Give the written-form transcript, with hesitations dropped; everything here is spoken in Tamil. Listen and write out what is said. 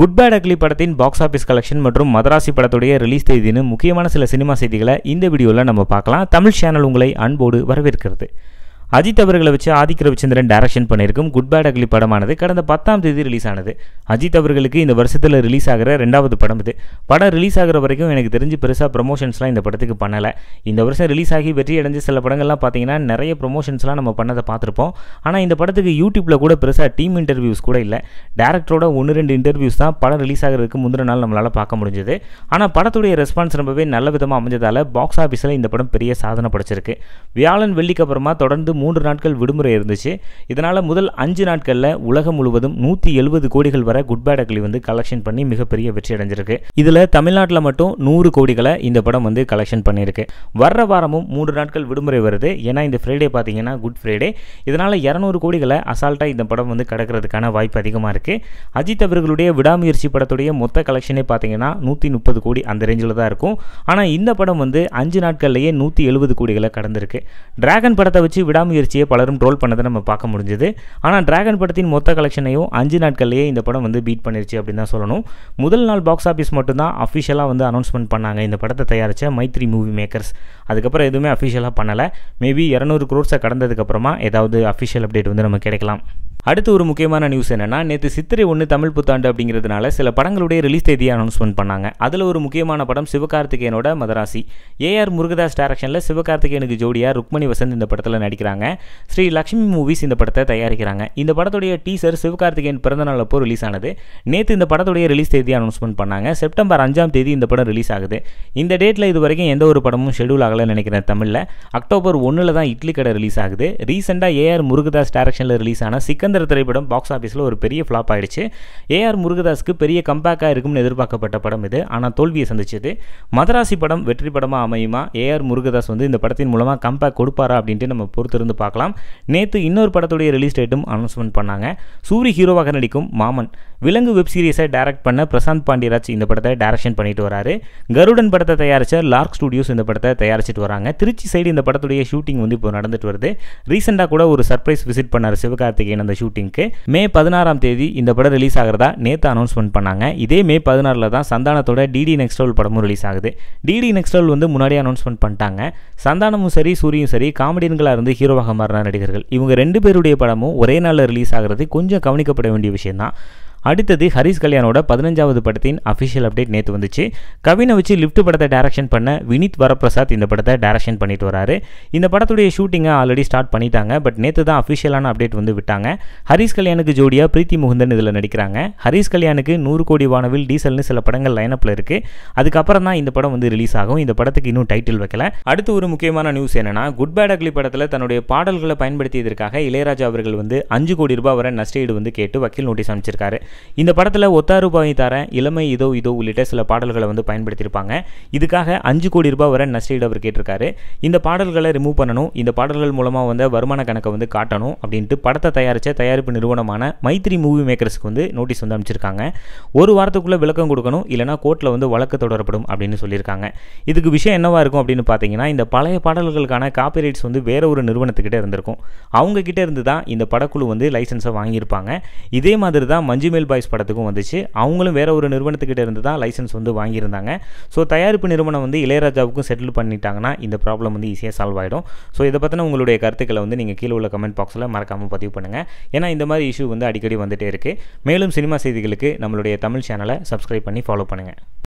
குட் பேட் அக்லி படத்தின் பாக்ஸ் ஆஃபீஸ் கலெக்ஷன் மற்றும் மதராசி படத்துடைய ரிலீஸ் தேதின்னு முக்கியமான சில சினிமா செய்திகளை இந்த வீடியோவில் நம்ம பார்க்கலாம். தமிழ் சேனல் உங்களை அன்போடு வரவேற்கிறது. அஜித் அவர்களை வச்சு ஆதிக் ரவிச்சந்திரன் டைரக்ஷன் பண்ணியிருக்கும் குட் பேட் அக்லி படமானது கடந்த 10ஆம் தேதி ரிலீஸ் ஆனது. அஜித் அவர்களுக்கு இந்த வருஷத்தில் ரிலீஸ் ஆகிற 2வது படம் இது. படம் ரிலீஸ் ஆகிற வரைக்கும் எனக்கு தெரிஞ்சு பெருசாக ப்ரொமோஷன்ஸ்லாம் இந்த படத்துக்கு பண்ணலை. இந்த வருஷம் ரிலீஸ் ஆகி வெற்றி அடைஞ்ச சில படங்கள்லாம் பார்த்தீங்கன்னா நிறைய ப்ரொமோஷன்ஸ்லாம் நம்ம பண்ணதை பார்த்துருப்போம். ஆனால் இந்த படத்துக்கு யூடியூப்பில் கூட பெருசாக டீம் இன்டர்வியூஸ் கூட இல்லை. டேரக்டரோட 1-2 இன்டர்வியூஸ் தான் படம் ரிலீஸ் ஆகிறதுக்கு முந்தின நாள் நம்மளால் பார்க்க முடிஞ்சது. ஆனால் படத்துடைய ரெஸ்பான்ஸ் ரொம்பவே நல்ல விதமாக அமைஞ்சதால் பாக்ஸ் ஆஃபீஸில் இந்த படம் பெரிய சாதனை படைச்சிருக்கு. வியாழன் வெள்ளிக்கு அப்புறமா தொடர்ந்து 3 நாட்கள் விடுமுறை இருந்துச்சு. இதனால் முதல் 5 நாட்களில் உலகம் முழுவதும் 170 கோடிகள் வரை குட் பேட் அக்லி வந்து கலெக்ஷன் பண்ணி மிகப்பெரிய வெற்றி அடைஞ்சிருக்கு. இதில் தமிழ்நாட்டில் மட்டும் 100 கோடிகளை இந்த படம் வந்து கலெக்ஷன் பண்ணியிருக்கு. வர்ற வாரமும் 3 நாட்கள் விடுமுறை வருது. ஏன்னா இந்த ஃப்ரைடே பார்த்தீங்கன்னா குட் ஃப்ரைடே. இதனால் 200 கோடிகளை அசால்ட்டாக இந்த படம் வந்து கடக்கிறதுக்கான வாய்ப்பு அதிகமாக இருக்குது. அஜித் அவர்களுடைய விடாமுயற்சி படத்துடைய மொத்த கலெக்ஷனே பார்த்தீங்கன்னா 130 கோடி அந்த ரேஞ்சில் தான் இருக்கும். ஆனால் இந்த படம் வந்து 5 நாட்கள்லேயே 170 கோடிகளை கடந்திருக்கு. டிராகன் படத்தை வச்சு விடாமுயற்சியை பலரும் ட்ரோல் பண்ணதை நம்ம பார்க்க முடிஞ்சது. ஆனால் டிராகன் படத்தின் மொத்த கலெக்ஷனையும் 5 நாட்கள்லேயே இந்த படம் வந்து பீட் பண்ணிருச்சு அப்படின்னு தான் சொல்லணும். முதல் நாள் பாக்ஸ் ஆஃபீஸ் மட்டும்தான் அஃபிஷியலாக வந்து அனௌன்ஸ்மெண்ட் பண்ணாங்க இந்த படத்தை தயாரித்த மைத்ரி மூவி மேக்கர்ஸ். அதுக்கப்புறம் எதுவுமே அஃபிஷியலாக பண்ணலை. மேபி 200 crores கடந்ததுக்கப்புறமா ஏதாவது அஃபிஷியல் அப்டேட் வந்து நம்ம கிடைக்கலாம். அடுத்து ஒரு முக்கியமான நியூஸ் என்னென்னா, நேற்று சித்திரை 1 தமிழ் புத்தாண்டு அப்படிங்கிறதுனால சில படங்களுடைய ரிலீஸ் தேதியை அனௌன்ஸ்மெண்ட் பண்ணாங்க. அதில் ஒரு முக்கியமான படம் சிவகார்த்திகேயனோட மதராசி. ஏஆர் முருகதாஸ் டைரக்ஷனில் சிவகார்த்திகேயனுக்கு ஜோடியாக ருக்மணி வசந்த் இந்த படத்தில் நடிக்கிறாங்க. ஸ்ரீ லக்ஷ்மி மூவிஸ் இந்த படத்தை தயாரிக்கிறாங்க. இந்த படத்துடைய டீசர் சிவகார்த்திகேயன் பிறந்தநாள் அப்போ ரிலீஸ் ஆனது. நேற்று இந்த படத்துடைய ரிலீஸ் தேதியை அனௌன்ஸ்மெண்ட் பண்ணாங்க. செப்டம்பர் 5ஆம் தேதி இந்த படம் ரிலீஸ் ஆகுது. இந்த டேட்டில் இது வரைக்கும் எந்த ஒரு படமும் ஷெடியூல் ஆகலை நினைக்கிறேன். தமிழில் அக்டோபர் 1 தான் இட்லி கடை ரிலீஸ் ஆகுது. ரீசெண்டாக ஏஆர் முருகதாஸ் டைரக்ஷனில் ரிலீஸ் ஆன சிக்கந்தர் திரைப்படம் பாக்ஸ் ஆஃபீஸில் ஒரு பெரிய ஃப்ளாப் ஆயிடுச்சு. ஏஆர் முருகதாஸ்க்கு பெரிய கம்பேக்காக இருக்கும்னு எதிர்பார்க்கப்பட்ட படம் இது. ஆனால் தோல்வியை சந்திச்சது. மதராசி படம் வெற்றி படமாக அமையுமா, ஏஆர் முருகதாஸ் வந்து இந்த படத்தின் மூலமாக கம்பேக் கொடுப்பாரா அப்படின்ட்டு நம்ம பொறுத்திருந்து பார்க்கலாம். நேற்று இன்னொரு படத்துடைய ரிலீஸ் டேட்டும் அனௌன்ஸ்மெண்ட் பண்ணாங்க. சூரி ஹீரோவாக நடிக்கும் மாமன் விலங்கு வெப் சீரிஸை டைரக்ட் பண்ண பிரசாந்த் பாண்டியராஜ் இந்த படத்தை டைரக்ஷன் பண்ணிட்டு வராரு. கருடன் படத்தை தயாரித்த லார்க் ஸ்டுடியோஸ் இந்த படத்தை தயாரிச்சிட்டு வராங்க. திருச்சி சைடு இந்த படத்துடைய ஷூட்டிங் வந்து இப்போ நடந்துட்டு வருது. ரீசெண்டாக கூட ஒரு சர்ப்ரைஸ் விசிட் பண்ணார் சிவகார்த்திகேயன் அந்த ஷூட்டிங்க்கு. மே 16ஆம் தேதி இந்த படம் ரிலீஸ் ஆகிறதா நேற்று அனௌன்ஸ்மெண்ட் பண்ணாங்க. இதே மே 16 தான் சந்தானத்தோட டிடி நெக்ஸ்ட் லெவல் படமும் ரிலீஸ் ஆகுது. டிடி நெக்ஸ்ட் லெவல் வந்து முன்னாடியே அனௌன்ஸ்மெண்ட் பண்ணிட்டாங்க. சந்தானமும் சரி சூரியும் சரி காமெடியன்களாக இருந்து ஹீரோவாக மாறின நடிகர்கள். இவங்க 2 பேருடைய படமும் ஒரே நாளில் ரிலீஸ் ஆகிறது கொஞ்சம் கவனிக்கப்பட வேண்டிய விஷயம் தான். அடுத்தது ஹரிஸ் கல்யாணோட 15வது படத்தின் அஃபிஷியல் அப்டேட் நேற்று வந்துச்சு. கவினை வச்சு லிஃப்ட் படத்தை டைரக்ஷன் பண்ண வினித் வரப்பிரசாத் இந்த படத்தை டைரக்ஷன் பண்ணிட்டு வராரு. இந்த படத்துடைய ஷூட்டிங்கை ஆல்ரெடி ஸ்டார்ட் பண்ணிட்டாங்க. பட் நேற்று தான் அஃபிஷியலான அப்டேட் வந்து விட்டாங்க. ஹரிஸ் கல்யாணுக்கு ஜோடியாக பிரீத்தி முகுந்தன் இதில் நடிக்கிறாங்க. ஹரிஸ் கல்யாணுக்கு 100 கோடி வானவில் டீசல்னு சில படங்கள் லைனப்பில் இருக்குது. அதுக்கப்புறம் தான் இந்த படம் வந்து ரிலீஸ் ஆகும். இந்த படத்துக்கு இன்னும் டைட்டில் வைக்கல. அடுத்து ஒரு முக்கியமான நியூஸ் என்னன்னா, குட் பேட் அக்லி படத்தில் தன்னுடைய பாடல்களை பயன்படுத்தியதற்காக இளையராஜா அவர்கள் வந்து 5 கோடி ரூபாய் வரை நஷ்டஈடு வந்து கேட்டு வக்கீல் நோட்டீஸ் அனுப்பிச்சிருக்காரு. இந்த படத்தில் ஒத்தாரு பாய் தரேன், இளமை இதோ இதோ உள்ளிட்ட சில பாடல்களை வந்து பயன்படுத்தியிருப்பாங்க. இதுக்காக 5 கோடி ரூபாய் வரை நஷ்டஈடு அவர் கேட்டிருக்காரு. இந்த பாடல்களை ரிமூவ் பண்ணணும், இந்த பாடல்கள் மூலமாக வந்து வருமான கணக்கை வந்து காட்டணும் அப்படின்ட்டு படத்தை தயாரித்த தயாரிப்பு நிறுவனமான மைத்ரி மூவி மேக்கர்ஸ்க்கு வந்து நோட்டீஸ் வந்து அனுப்பிச்சிருக்காங்க. ஒரு வாரத்துக்குள்ளே விளக்கம் கொடுக்கணும், இல்லைனா கோர்ட்டில் வந்து வழக்கு தொடரப்படும் அப்படின்னு சொல்லியிருக்காங்க. இதுக்கு விஷயம் என்னவா இருக்கும் அப்படின்னு பார்த்தீங்கன்னா, இந்த பழைய பாடல்களுக்கான காப்பிரைட்ஸ் வந்து வேற ஒரு நிறுவனத்துக்கிட்ட இருந்திருக்கும். அவங்க கிட்ட இருந்து தான் இந்த படக்குழு வந்து லைசன்ஸை வாங்கியிருப்பாங்க. இதே மாதிரி தான் மஞ்சுமேல் பாய்ஸ் படத்துக்கும் வந்துச்சு. அவங்களும் வேற ஒரு நிறுவனத்துக்கிட்ட இருந்து தான் லைசன்ஸ் வந்து வாங்கியிருந்தாங்க. ஸோ தயாரிப்பு நிறுவனம் வந்து இளையராஜாவுக்கும் செட்டில் பண்ணிட்டாங்கன்னா இந்த ப்ராப்ளம் வந்து ஈஸியாக சால்வ் ஆகிடும். ஸோ இதை பற்றின உங்களுடைய கருத்துக்களை வந்து நீங்கள் கீழே உள்ள கமெண்ட் பாக்ஸில் மறக்காமல் பதிவு பண்ணுங்கள். ஏன்னா இந்த மாதிரி இஷ்யூ வந்து அடிக்கடி வந்துகிட்டே இருக்குது. மேலும் சினிமா செய்திகளுக்கு நம்மளுடைய தமிழ் சேனலை சப்ஸ்கிரைப் பண்ணி ஃபாலோ பண்ணுங்கள்.